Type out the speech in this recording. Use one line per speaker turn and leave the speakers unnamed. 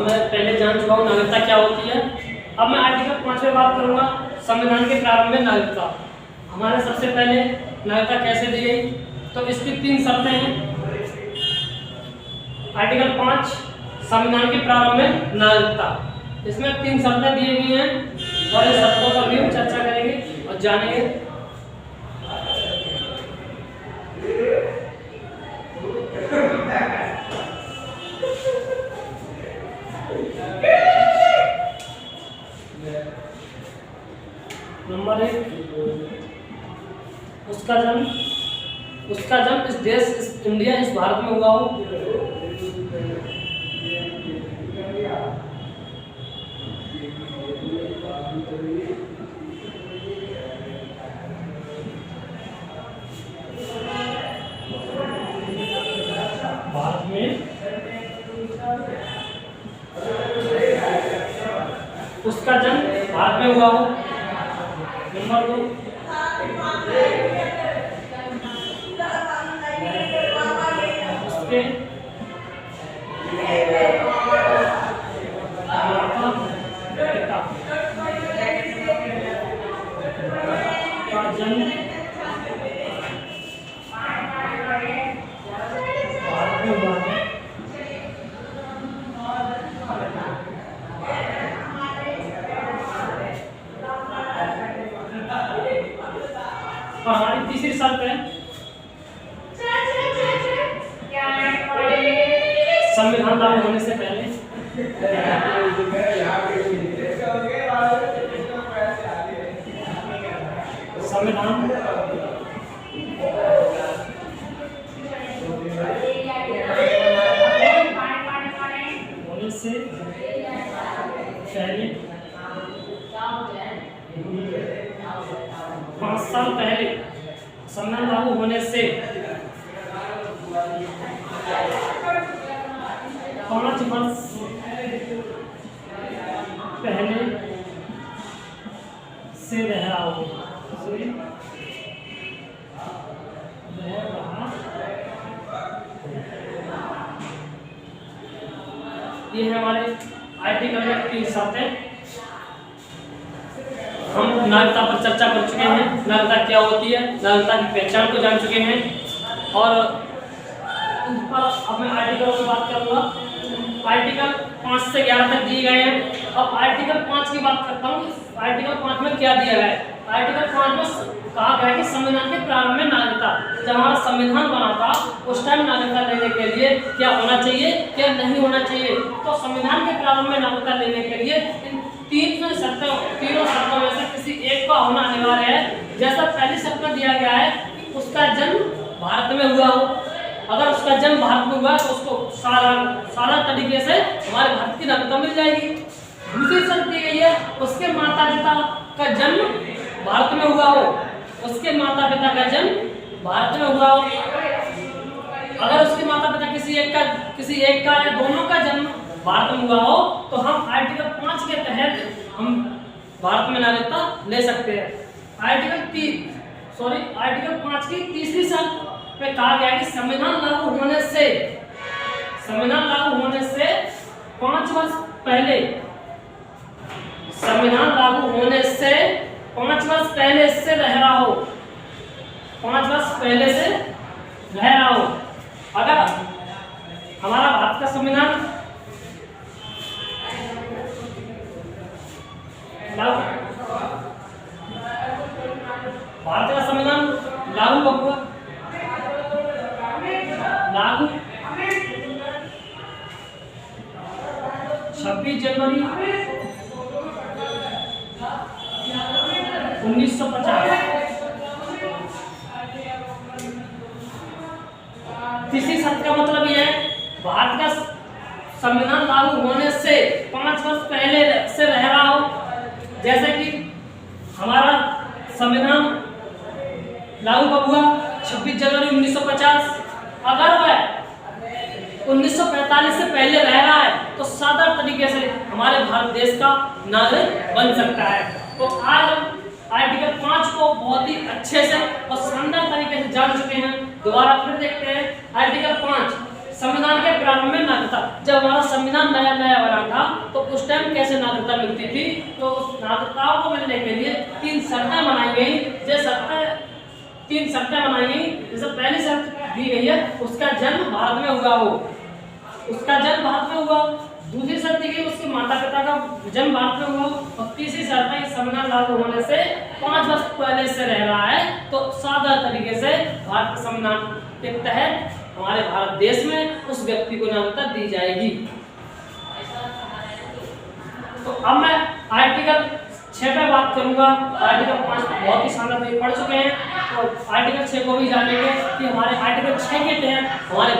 मैं पहले जान चुका हूँ नागरिकता क्या होती है। अब मैं आर्टिकल 5 में बात करूँगा, संविधान के प्रारंभ में नागरिकता। हमारे सबसे पहले नागरिकता कैसे दी गई, तो इसकी 3 शर्तें हैं। आर्टिकल 5 संविधान के प्रारंभ में नागरिकता, इसमें 3 शर्तें दी गई हैं और इस शर्तों पर भी हम चर्चा करेंगे और जानेंगे। नंबर 1, उसका जन्म इस देश, इस इंडिया, इस भारत में हुआ हो। भारत में उसका जन्म भारत में हुआ हो। नंबर 2, उसके माता पिता का जन्म भारत में हुआ है। और हमारी तीसरी शर्त है, संविधान लागू होने से पहले संविधान होने से पहले 5 साल पहले, संविधान लागू होने से 5 वर्ष पहले से रह रहा हो। ये है हमारे आर्टिकल में 3 शर्तें। हम नागरिकता पर चर्चा कर चुके हैं, नागरिकता क्या होती है, नागरिकता की पहचान को जान चुके हैं और उन पर अब मैं आर्टिकलों की बात करूँगा। आर्टिकल 5 से 11 तक दिए गए हैं। अब आर्टिकल 5 की बात करता हूँ। आर्टिकल 5 में क्या दिया गया है? आर्टिकल 5 में कहा गया है कि संविधान के प्रारंभ में नागरिकता, जब हमारा संविधान बना था उस टाइम नागरिकता लेने के लिए क्या होना चाहिए, क्या नहीं होना चाहिए। तो संविधान के प्रारंभ में नागरिकता लेने के लिए इन तीनों शर्तों में से किसी एक का होना अनिवार्य है। जैसा पहली शर्त में दिया गया है कि उसका जन्म भारत में हुआ हो। अगर उसका जन्म भारत में हुआ तो उसको सारा तरीके से हमारे भारत की नागरिकता मिल जाएगी। दूसरी शर्त दी गई है उसके माता पिता का जन्म भारत में हुआ हो। उसके माता पिता का जन्म भारत में हुआ हो। अगर उसके माता पिता किसी एक का या दोनों का जन्म भारत में हुआ हो तो हम आर्टिकल 5 के तहत हम भारत में नागरिकता ले सकते हैं। आर्टिकल 5 की तीसरी शर्त में कहा गया है कि संविधान लागू होने से 5 वर्ष पहले, संविधान लागू होने से 5 वर्ष पहले से रह रहा हो। 5 वर्ष पहले से रह रहा हो। अगर हमारा भारत का संविधान लागू कब हुआ? लागू 26 जनवरी 1950। तीसरी शर्त का मतलब यह है भारत का संविधान लागू होने से 5 वर्ष पहले से रह रहा हो। जैसे कि हमारा संविधान लागू कब हुआ? 26 जनवरी 1950। अगर वह 1945 से पहले रह रहा है तो सादा तरीके से हमारे भारत देश का नागरिक बन सकता है। तो आज हम आर्टिकल 5 को बहुत ही अच्छे से और शानदार तरीके से जान चुके हैं। दोबारा फिर देखते हैं आर्टिकल 5 संविधान के प्रारंभ में नागरिकता, जब हमारा संविधान नया नया बना था तो उस टाइम कैसे नागरिकता मिलती थी, तो उस नागरिकताओं को मिलने के लिए 3 शर्तें बनाई गई। तीन शर्तें बनाई गई। जैसे पहली शर्त दी गई है उसका जन्म भारत में हुआ हो, उसका जन्म भारत में हुआ। दूसरी शर्त दी गई उसके माता पिता का जन्म भारत में हुआ। और तीसरी शर्त है संविधान लागू होने से 5 वर्ष पहले से रह रहा है तो सादा तरीके से भारत के संविधान के तहत हमारे भारत देश में उस व्यक्ति को नागरिकता दी जाएगी। तो अब मैं आर्टिकल 6 पे बात करूंगा। आर्टिकल 5 बहुत ही शानदार पढ़ चुके हैं, तो आर्टिकल 6 को भी जानेंगे कि हमारे आर्टिकल 6 के तहत हमारे